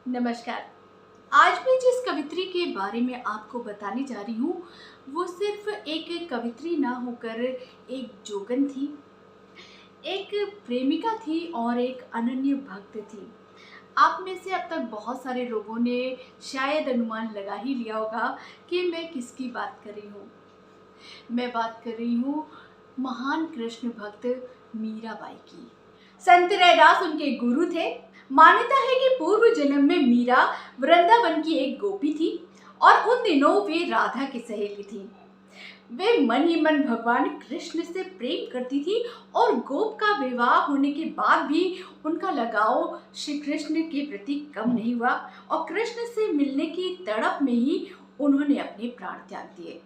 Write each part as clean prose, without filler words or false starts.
नमस्कार। आज मैं जिस कवित्री के बारे में आपको बताने जा रही हूँ, वो सिर्फ एक कवित्री ना होकर एक जोगन थी, एक प्रेमिका थी और एक अनन्य भक्त थी। आप में से अब तक बहुत सारे लोगों ने शायद अनुमान लगा ही लिया होगा कि मैं किसकी बात कर रही हूँ। मैं बात कर रही हूँ महान कृष्ण भक्त मीराबाई की। संत रैदास उनके गुरु थे। मान्यता है कि पूर्व जन्म में मीरा वृंदावन की एक गोपी थी और उन दिनों वे राधा की सहेली थी। वे मन ही मन भगवान कृष्ण से प्रेम करती थी और गोप का विवाह होने के बाद भी उनका लगाव श्री कृष्ण के प्रति कम नहीं हुआ और कृष्ण से मिलने की तड़प में ही उन्होंने अपने प्राण त्याग दिए।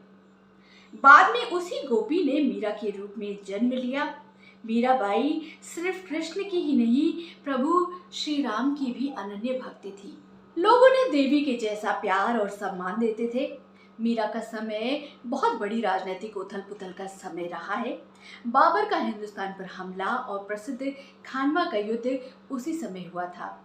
बाद में उसी गोपी ने मीरा के रूप में जन्म लिया। मीराबाई सिर्फ कृष्ण की ही नहीं, प्रभु श्री राम की भी अनन्य भक्त थी। लोग उन्हें देवी के जैसा प्यार और सम्मान देते थे। मीरा का समय बहुत बड़ी राजनीतिक उथल पुथल का समय रहा है। बाबर का हिंदुस्तान पर हमला और प्रसिद्ध खानवा का युद्ध उसी समय हुआ था।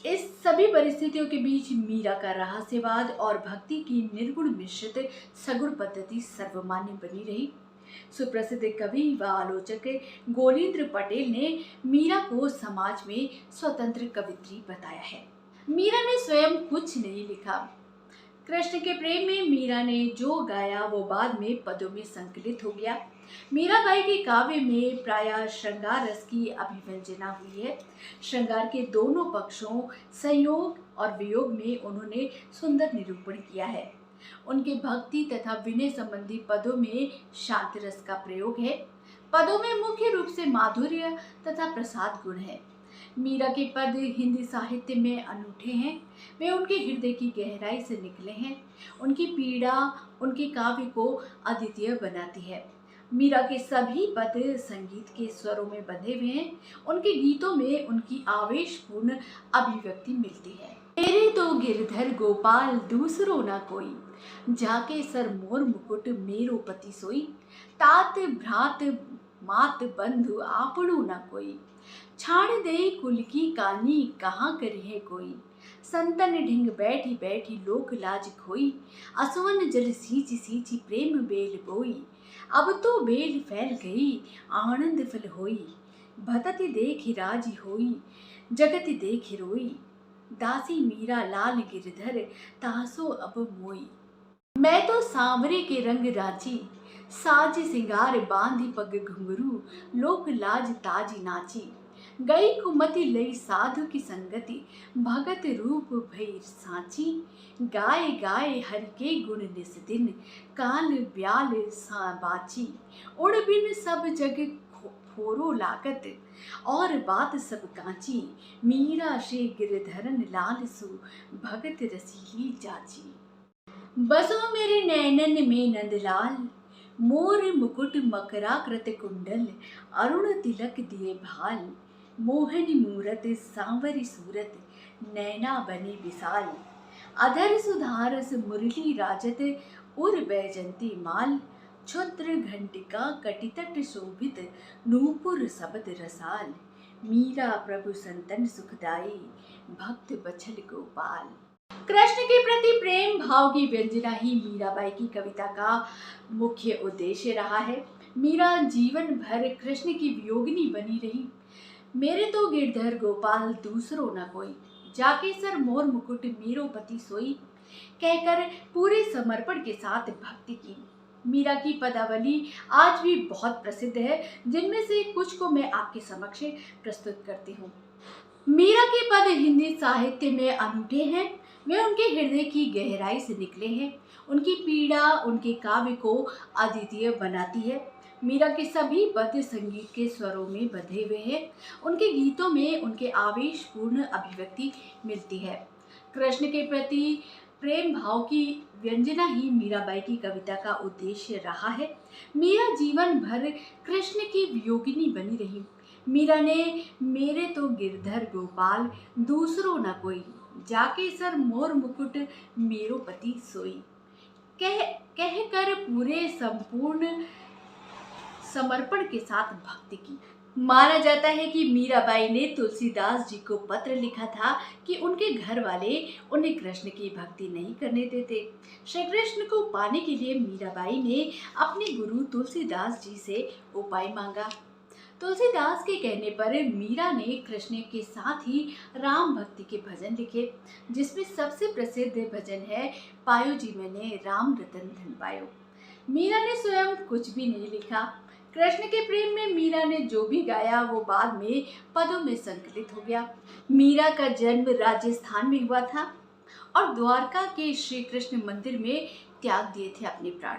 इस सभी परिस्थितियों के बीच मीरा का रहस्यवाद और भक्ति की निर्गुण मिश्रित सगुण पद्धति सर्वमान्य बनी रही। सुप्रसिद्ध कवि व आलोचक गोलींद्र पटेल ने मीरा को समाज में स्वतंत्र कवित्री बताया है। मीरा ने स्वयं कुछ नहीं लिखा। कृष्ण के प्रेम में मीरा ने जो गाया वो बाद में पदों में संकलित हो गया। मीराबाई के काव्य में प्रायः श्रृंगार रस की अभिव्यंजना हुई है। श्रृंगार के दोनों पक्षों, संयोग और वियोग में उन्होंने सुंदर निरूपण किया है। उनके भक्ति तथा विनय संबंधी पदों में शांति रस का प्रयोग है। पदों में मुख्य रूप से माधुर्य तथा प्रसाद गुण है। मीरा के पद हिंदी साहित्य में अनूठे हैं। वे उनके हृदय की गहराई से निकले हैं। उनकी पीड़ा उनके काव्य को अद्वितीय बनाती है। मीरा के सभी पद संगीत के स्वरों में बंधे हुए हैं। उनके गीतों में उनकी आवेशपूर्ण अभिव्यक्ति मिलती है। मेरे तो गिरधर गोपाल दूसरो न कोई, जाके सर मोर मुकुट मेरो पति सोई, तात भ्रात मात बंधु आपणो न कोई, छाड़ दे कुल की कानी कहाँ करी है कोई, संतन ढिंग बैठी बैठी लोक लाज खोई, असवन जल सींची सींची प्रेम बेल बोई, अब तो बेल फैल गई आनंद फल होई, भतति देखि राजी होई जगति देखि रोई, दासी मीरा लाल गिरधर तासो अब मोई। मैं तो सांवरे के रंग रांची, साज सिंगार बांधी पग घुंघरू, लोक लाज ताजी नाची, गई कुमति लई साधु की संगति, भगत रूप भई सांची, गाय गाय हरि के गुण निस दिन, काल ब्याल सा बाची, उड़ बिन सब जग फोरो लागत, और बात सब कांची, मीरा श्री गिरधरन लाल सु, भगत रसीली जाची। बसो मेरे नैनन में नंदलाल, मोर मुकुट मकराकृत कुंडल, अरुण तिलक दिए भाल, मोहनी मूरत सांवरी सूरत, नैना बने विशाल, अधर सुधारस मुरली राजत, उर बैजंती माल, क्षुद्र घंटिका कटितट शोभित, नूपुर शब्द रसाल, मीरा प्रभु संतन सुखदाई, भक्त बछल गोपाल। कृष्ण के प्रति प्रेम भाव की व्यंजना ही मीराबाई की कविता का मुख्य उद्देश्य रहा है। मीरा जीवन भर कृष्ण की वियोगिनी बनी रही। मेरे तो गिरधर गोपाल दूसरो न कोई, जाके सर मोर मुकुट मेरो पति सोई, कहकर पूरे समर्पण के साथ भक्ति की। मीरा की पदावली आज भी बहुत प्रसिद्ध है, जिनमें से कुछ को मैं आपके समक्ष प्रस्तुत करती हूँ। मीरा के पद हिंदी साहित्य में अनूठे हैं। वे उनके हृदय की गहराई से निकले हैं। उनकी पीड़ा उनके काव्य को अद्वितीय बनाती है। मीरा के सभी पद संगीत के स्वरों में बंधे हुए हैं। उनके गीतों में उनके आवेशपूर्ण अभिव्यक्ति मिलती है। कृष्ण के प्रति प्रेम भाव की व्यंजना ही मीराबाई की कविता का उद्देश्य रहा है। मीरा जीवन भर कृष्ण की वियोगिनी बनी रही। मीरा ने मेरे तो गिरधर गोपाल दूसरो न कोई, जाके सर मोर मुकुट मेरो पति सोई, कह कर पूरे संपूर्ण समर्पण के साथ भक्ति की। माना जाता है कि मीराबाई ने तुलसीदास जी को पत्र लिखा था कि उनके घर वाले उन्हें कृष्ण की भक्ति नहीं करने देते। श्री कृष्ण को पाने के लिए मीराबाई ने अपने गुरु तुलसीदास जी से उपाय मांगा। तुलसीदास के कहने पर मीरा ने कृष्ण के साथ ही राम भक्ति के भजन लिखे, जिसमें सबसे प्रसिद्ध भजन है पायो जी मैंने राम रतन धन पायो। मीरा ने स्वयं कुछ भी नहीं लिखा। कृष्ण के प्रेम में मीरा ने जो भी गाया वो बाद में पदों में संकलित हो गया। मीरा का जन्म राजस्थान में हुआ था और द्वारका के श्री कृष्ण मंदिर में त्याग दिए थे अपने प्राण।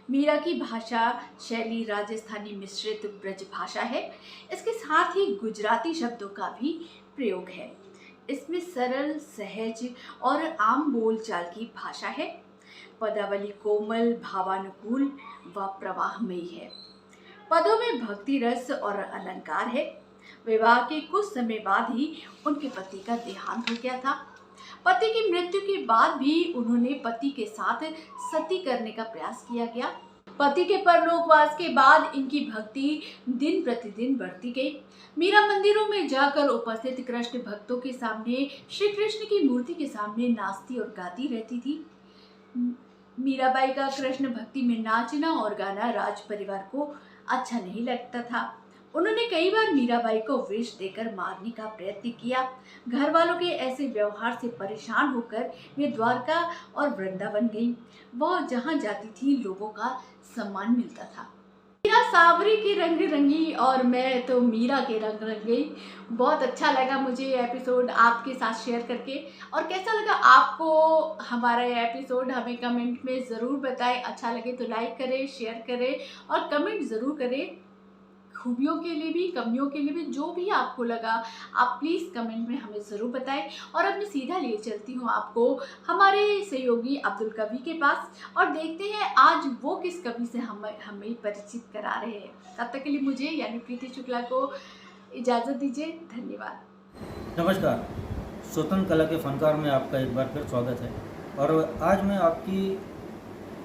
मीरा की भाषा शैली राजस्थानी मिश्रित ब्रज भाषा है। इसके साथ ही गुजराती शब्दों का भी प्रयोग है। इसमें सरल, सहज और आम बोलचाल की भाषा है। पदावली कोमल, भावानुकूल व प्रवाहमयी है। पदों में भक्ति रस और अलंकार है। विवाह के कुछ समय बाद ही उनके पति का देहांत हो गया था। पति की मृत्यु के बाद भी उन्होंने पति के साथ सती करने का प्रयास किया गया। पति के परलोकवास के बाद इनकी भक्ति दिन प्रतिदिन बढ़ती गई। मीरा मंदिरों में जाकर उपस्थित कृष्ण भक्तों के सामने, श्री कृष्ण की मूर्ति के सामने नाचती और गाती रहती थी। मीराबाई का कृष्ण भक्ति में नाचना और गाना राज परिवार को अच्छा नहीं लगता था। उन्होंने कई बार मीराबाई को विष देकर मारने का प्रयत्न किया। घर वालों के ऐसे व्यवहार से परेशान होकर वे द्वारका और वृंदावन गईं। वह जहाँ जाती थी लोगों का सम्मान मिलता था। मीरा सावरी की रंग रंगी और मैं तो मीरा के रंग रंग गई। बहुत अच्छा लगा मुझे ये एपिसोड आपके साथ शेयर करके। और कैसा लगा आपको हमारा ये एपिसोड हमें कमेंट में ज़रूर बताएं। अच्छा लगे तो लाइक करें, शेयर करें और कमेंट ज़रूर करें। खूबियों के लिए भी, कमियों के लिए भी, जो भी आपको लगा आप प्लीज़ कमेंट में हमें ज़रूर बताएं। और अब मैं सीधा लिए चलती हूँ आपको हमारे सहयोगी अब्दुल कवि के पास और देखते हैं आज वो किस कवि से हमें परिचित करा रहे हैं। तब तक के लिए मुझे यानी प्रीति शुक्ला को इजाज़त दीजिए। धन्यवाद। नमस्कार, स्वतंत्र कला के फनकार में आपका एक बार फिर स्वागत है। और आज मैं आपकी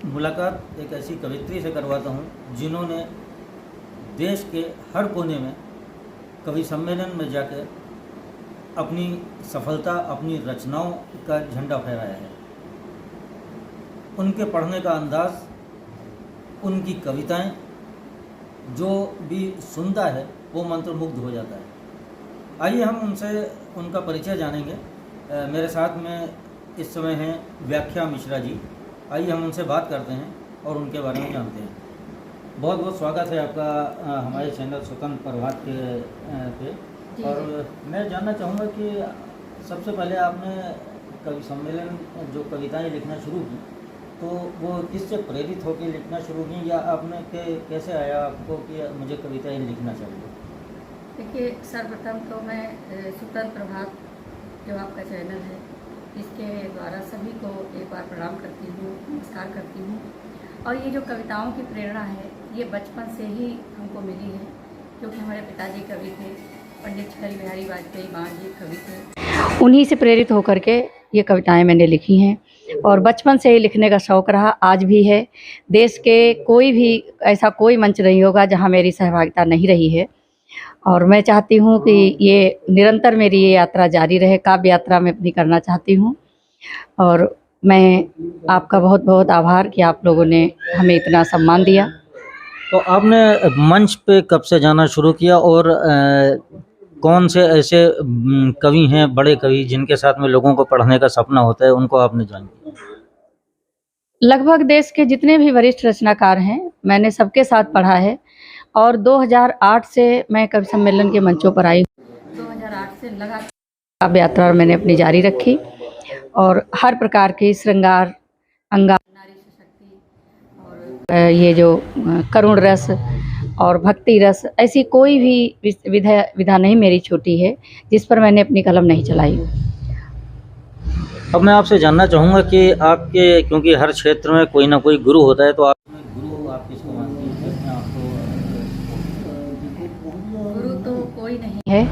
मुलाकात एक ऐसी कवित्री से करवाता हूँ जिन्होंने देश के हर कोने में कवि सम्मेलन में जाकर अपनी सफलता, अपनी रचनाओं का झंडा फहराया है। उनके पढ़ने का अंदाज, उनकी कविताएं जो भी सुनता है वो मंत्रमुग्ध हो जाता है। आइए हम उनसे उनका परिचय जानेंगे। मेरे साथ में इस समय हैं व्याख्या मिश्रा जी। आइए हम उनसे बात करते हैं और उनके बारे में जानते हैं। बहुत बहुत स्वागत है आपका हमारे चैनल स्वतंत्र प्रभात पे। और मैं जानना चाहूँगा कि सबसे पहले आपने कवि सम्मेलन जो कविताएं लिखना शुरू की तो वो किससे प्रेरित होकर लिखना शुरू की, या आपने कैसे आया आपको कि मुझे कविताएं लिखना चाहिए? देखिए, सर्वप्रथम तो मैं स्वतंत्र प्रभात जो आपका चैनल है इसके द्वारा सभी को एक बार प्रणाम करती हूँ, नमस्कार करती हूँ। और ये जो कविताओं की प्रेरणा है ये बचपन से ही हमको मिली है, क्योंकि हमारे पिताजी कवि थे, पंडित अटल बिहारी वाजपेयी मान जी कवि थे। उन्हीं से प्रेरित होकर के ये कविताएं मैंने लिखी हैं और बचपन से ही लिखने का शौक़ रहा, आज भी है। देश के कोई भी ऐसा कोई मंच नहीं होगा जहाँ मेरी सहभागिता नहीं रही है और मैं चाहती हूँ कि ये निरंतर मेरी ये यात्रा जारी रहे। काव्य यात्रा मैं अपनी करना चाहती हूँ और मैं आपका बहुत बहुत आभार कि आप लोगों ने हमें इतना सम्मान दिया। तो आपने मंच पे कब से जाना शुरू किया और कौन से ऐसे कवि हैं, बड़े कवि जिनके साथ में लोगों को पढ़ने का सपना होता है, उनको आपने ज्वाइन किया? लगभग देश के जितने भी वरिष्ठ रचनाकार हैं मैंने सबके साथ पढ़ा है और 2008 से मैं कवि सम्मेलन के मंचों पर आई। 2008 से लगातार काव्य यात्रा मैंने अपनी जारी रखी और हर प्रकार की श्रृंगार, अंगार, नारी शक्ति और ये जो करुण रस और भक्ति रस, ऐसी कोई भी विधा नहीं मेरी छोटी है जिस पर मैंने अपनी कलम नहीं चलाई। अब मैं आपसे जानना चाहूँगा कि आपके, क्योंकि हर क्षेत्र में कोई ना कोई गुरु होता है, तो आप गुरु आप किसको मानती हैं? आपको गुरु तो कोई नहीं है,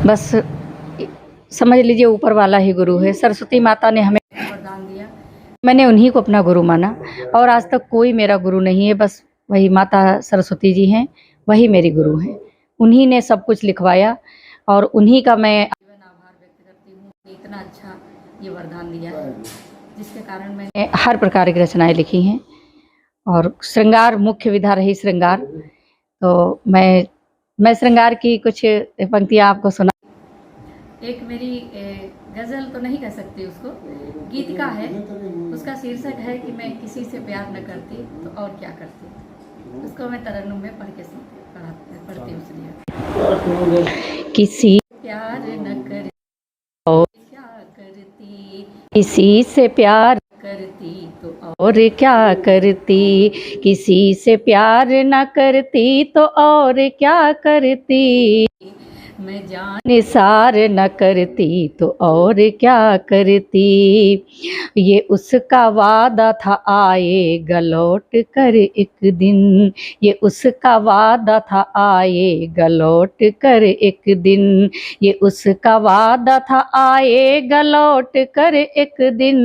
बस समझ लीजिए ऊपर वाला ही गुरु है। सरस्वती माता ने हमें वरदान दिया, मैंने उन्हीं को अपना गुरु माना और आज तक कोई मेरा गुरु नहीं है, बस वही माता सरस्वती जी हैं, वही मेरी गुरु हैं। उन्हीं ने सब कुछ लिखवाया और उन्हीं का मैं जीवन आभार व्यक्त करती हूँ कि इतना अच्छा ये वरदान दिया है, जिसके कारण मैंने हर प्रकार की रचनाएं लिखी हैं। और श्रृंगार मुख्य विधा रही श्रृंगार, तो मैं श्रृंगार की कुछ पंक्तियाँ आपको सुना। एक मेरी गज़ल तो नहीं कह सकती उसको, गीतिका है, उसका शीर्षक है कि मैं किसी से प्यार न करती तो और क्या करती। उसको मैं तरन्नुम में पढ़ती हूँ, सुनिए। किसी प्यार न करती और क्या करती, किसी से प्यार करती तो और क्या करती, किसी से प्यार न करती तो और क्या करती, मैं जान निसार न करती तो और क्या करती, ये उसका वादा था आएगा लौट कर एक दिन, ये उसका वादा था आएगा लौट कर एक दिन, ये उसका वादा था आएगा लौट कर एक दिन,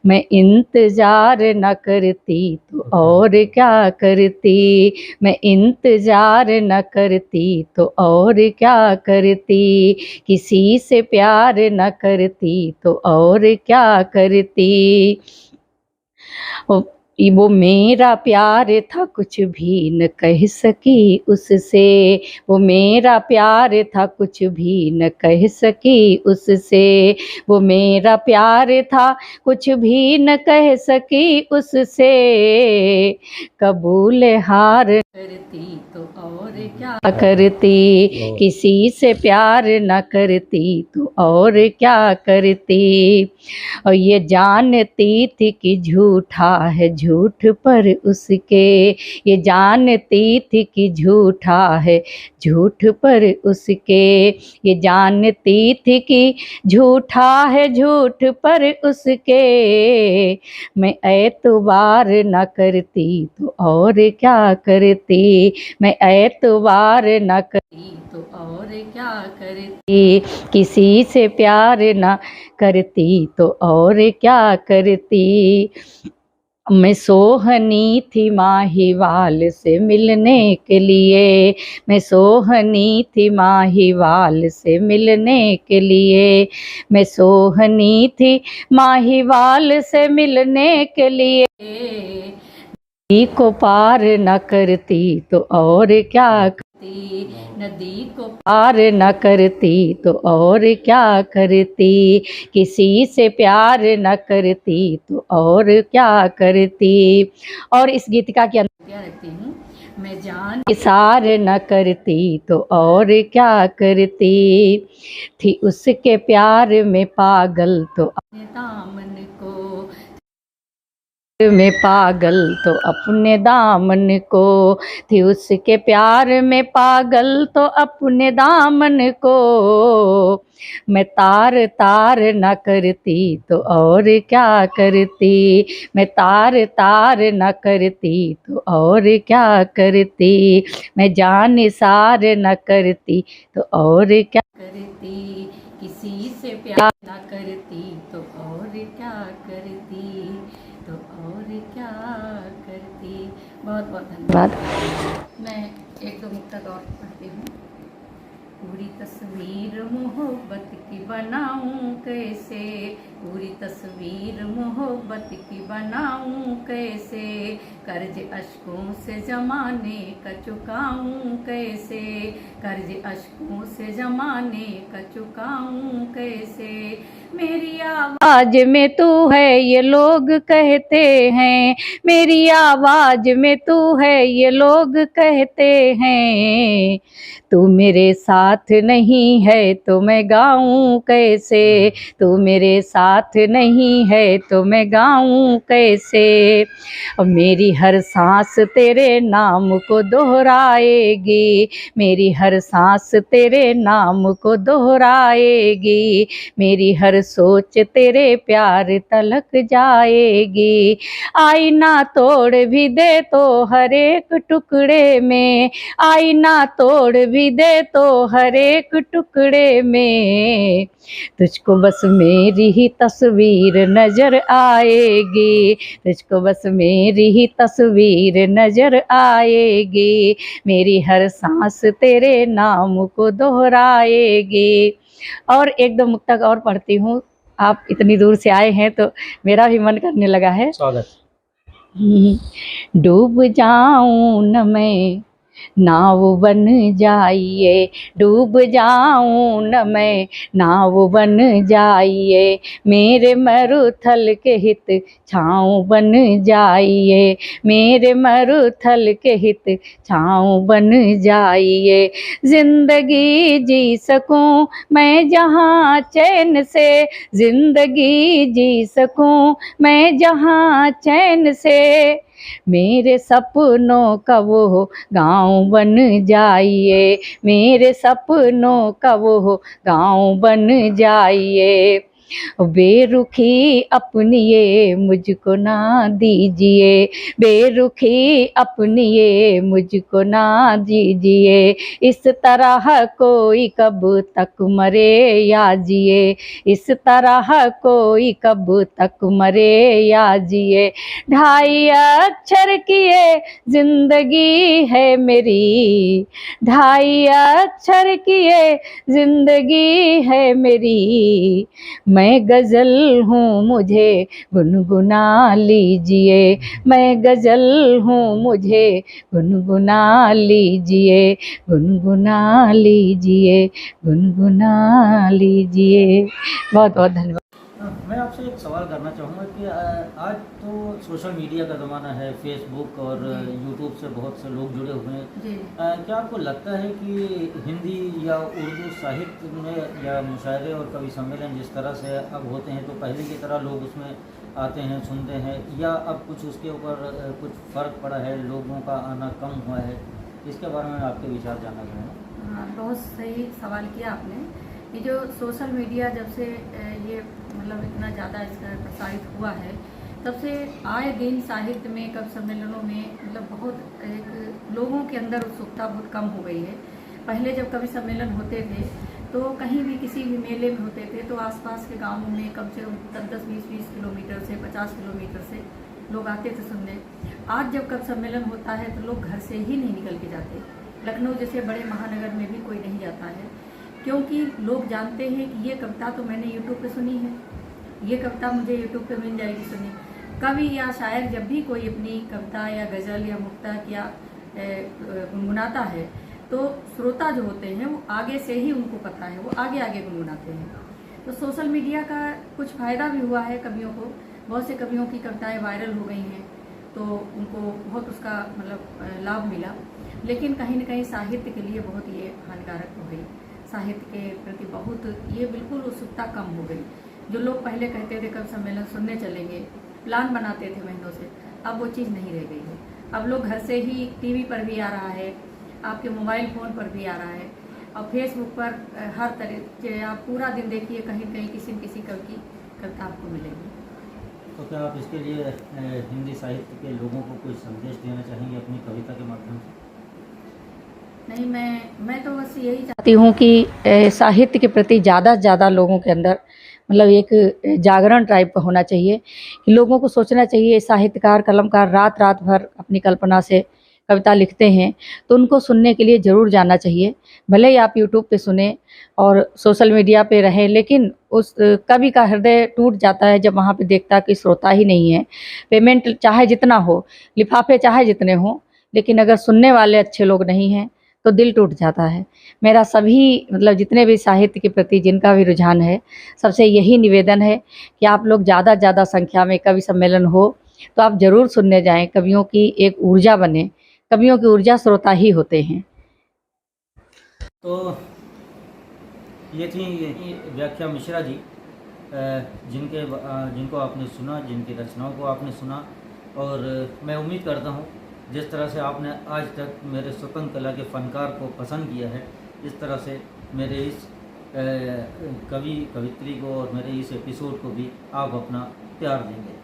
मैं इंतजार न करती तो और क्या करती, मैं इंतजार न करती तो और क्या करती, किसी से प्यार न करती तो और क्या करती। वो मेरा प्यार था कुछ भी न कह सकी उससे, वो मेरा प्यार था कुछ भी न कह सकी उससे, वो मेरा प्यार था कुछ भी न कह सकी उससे, कबूल हार करती तो और क्या करती, किसी से प्यार न करती तो और क्या करती, और ये जानती थी कि झूठा है झूठ पर उसके, ये जानती थी कि झूठा है झूठ पर उसके, ये जानती थी कि झूठा है झूठ पर उसके, मैं एतबार न करती तो और क्या करती, मैं एतबार न करती तो और क्या करती, किसी से प्यार न करती तो और क्या करती, मैं सोहनी थी माहीवाल से मिलने के लिए, मैं सोहनी थी माहीवाल से मिलने के लिए, मैं सोहनी थी माहीवाल से मिलने के लिए, नदी को पार न करती तो और क्या करती, नदी को पार न करती तो और क्या करती, किसी से प्यार न करती तो और क्या करती। और इस गीतिका की अंतिम रखती हूँ, मैं जान निसार न करती तो और क्या करती, थी उसके प्यार में पागल तो अपने दामन को, में पागल तो अपने दामन को, थी उसके प्यार में पागल तो अपने दामन को, मैं तार तार न करती तो और क्या करती, मैं तार तार न करती तो और क्या करती, मैं जान निसार न करती तो और क्या करती, किसी से प्यार न करती तो और क्या करती, तो और क्या करती। बहुत बहुत धन्यवाद। मैं एक दो मुक्तक और पढ़ती हूँ। पूरी तस्वीर मोहब्बत की बनाऊं कैसे, पूरी तस्वीर मोहब्बत की बनाऊं कैसे, कर्ज अश्कों से ज़माने का चुकाऊं कैसे, कर्ज अश्कों से ज़माने का चुकाऊं कैसे, मेरी आवाज़ में तू है ये लोग कहते हैं, मेरी आवाज़ में तू है ये लोग कहते हैं, तू मेरे साथ नहीं है तो मैं गाऊं कैसे, तू मेरे साथ नहीं है तो मैं गाऊं कैसे, और मेरी हर सांस तेरे नाम को दोहराएगी, मेरी हर सांस तेरे नाम को दोहराएगी, मेरी हर सोच तेरे प्यार तलक जाएगी। आईना तोड़ भी दे तो हर एक टुकड़े में, आईना तोड़ भी दे तो हर एक टुकड़े में, तुझको बस मेरी ही तस्वीर नजर आएगी, तुझको बस मेरी ही तस्वीर नजर आएगी, मेरी हर सांस तेरे नाम को दोहराएगी। और एक दो मुक्तक और पढ़ती हूँ, आप इतनी दूर से आए हैं तो मेरा भी मन करने लगा है। स्वागत। डूब जाऊं न मैं नाव बन जाइए, डूब जाऊं न मैं नाव बन जाइए, मेरे मरुथल के हित छाँव बन जाइए, मेरे मरुथल के हित छाँव बन जाइए। जिंदगी जी सकूं मैं जहाँ चैन से, जिंदगी जी सकूं मैं जहाँ चैन से, मेरे सपनों का वो गाँव बन जाइए, मेरे सपनों का वो गाँव बन जाइए। बेरुखी अपनी ये मुझको ना दीजिए, बेरुखी अपनी ये मुझको ना दीजिए, इस तरह कोई कब तक मरे या जिए, इस तरह कोई कब तक मरे या जिए। ढाई अक्षर की ये जिंदगी है मेरी, ढाई अक्षर की ये जिंदगी है मेरी, मैं गज़ल हूँ मुझे गुनगुना लीजिए, मैं गज़ल हूँ मुझे गुनगुना लीजिए, गुनगुना लीजिए, गुनगुना लीजिए। बहुत बहुत धन्यवाद। मैं आपसे एक सवाल करना चाहूँगा कि आज तो सोशल मीडिया का ज़माना है, फेसबुक और यूट्यूब से बहुत से लोग जुड़े हुए हैं। क्या आपको लगता है कि हिंदी या उर्दू साहित्य में या मुशायरे और कवि सम्मेलन जिस तरह से अब होते हैं, तो पहले की तरह लोग उसमें आते हैं, सुनते हैं, या अब कुछ उसके ऊपर कुछ फ़र्क पड़ा है, लोगों का आना कम हुआ है? इसके बारे में आपके विचार जानना चाहूँगा। हाँ, बहुत सही सवाल किया आपने। ये जो सोशल मीडिया जब से ये मतलब इतना ज़्यादा इसका प्रसारित हुआ है, तब से आए दिन साहित्य में, कवि सम्मेलनों में मतलब बहुत एक लोगों के अंदर उत्सुकता बहुत कम हो गई है। पहले जब कवि सम्मेलन होते थे तो कहीं भी किसी भी मेले में होते थे तो आसपास के गांवों में कम से कम 10-20 किलोमीटर से 50 किलोमीटर से लोग आते थे सुनने। आज जब कवि सम्मेलन होता है तो लोग घर से ही नहीं निकल के जाते। लखनऊ जैसे बड़े महानगर में भी कोई नहीं जाता है, क्योंकि लोग जानते हैं कि ये कविता तो मैंने यूट्यूब पे सुनी है, ये कविता मुझे यूट्यूब पे मिल जाएगी सुनी। कवि या शायर जब भी कोई अपनी कविता या गज़ल या मुक्तक या गुनगुनाता है तो श्रोता जो होते हैं वो आगे से ही उनको पता है, वो आगे आगे गुनगुनाते हैं। तो सोशल मीडिया का कुछ फ़ायदा भी हुआ है कवियों को, बहुत से कवियों की कविताएँ वायरल हो गई हैं तो उनको बहुत उसका मतलब लाभ मिला, लेकिन कहीं न कहीं साहित्य के लिए बहुत ये हानिकारक हो गई। साहित्य के प्रति बहुत ये बिल्कुल उत्सुकता कम हो गई। जो लोग पहले कहते थे कवि सम्मेलन सुनने चलेंगे, प्लान बनाते थे महीनों से, अब वो चीज़ नहीं रह गई है। अब लोग घर से ही टीवी पर भी आ रहा है, आपके मोबाइल फ़ोन पर भी आ रहा है, और फेसबुक पर हर तरह के आप पूरा दिन देखिए कहीं कहीं किसी न किसी कवि की कविता आपको मिलेगी। तो क्या आप इसके लिए हिंदी साहित्य के लोगों को कोई संदेश देना चाहेंगे अपनी कविता के माध्यम से? नहीं, मैं तो बस यही चाहती हूँ कि साहित्य के प्रति ज़्यादा से ज़्यादा लोगों के अंदर मतलब एक जागरण टाइप का होना चाहिए कि लोगों को सोचना चाहिए साहित्यकार कलमकार रात रात भर अपनी कल्पना से कविता लिखते हैं तो उनको सुनने के लिए ज़रूर जाना चाहिए। भले ही आप यूट्यूब पे सुने और सोशल मीडिया पे रहें, लेकिन उस कवि का हृदय टूट जाता है जब वहाँ पे देखता है कि श्रोता ही नहीं है। पेमेंट चाहे जितना हो, लिफाफे चाहे जितने हों, लेकिन अगर सुनने वाले अच्छे लोग नहीं हैं तो दिल टूट जाता है। मेरा सभी मतलब जितने भी साहित्य के प्रति जिनका भी रुझान है, सबसे यही निवेदन है कि आप लोग ज़्यादा से ज़्यादा संख्या में कवि सम्मेलन हो तो आप ज़रूर सुनने जाएं। कवियों की एक ऊर्जा बने, कवियों की ऊर्जा श्रोता ही होते हैं। तो ये थी व्याख्या मिश्रा जी, जिनको आपने सुना, जिनकी रचनाओं को आपने सुना, और मैं उम्मीद करता हूँ जिस तरह से आपने आज तक मेरे स्वतंत्र कला के फ़नकार को पसंद किया है, इस तरह से मेरे इस कवि कवित्री को और मेरे इस एपिसोड को भी आप अपना प्यार देंगे।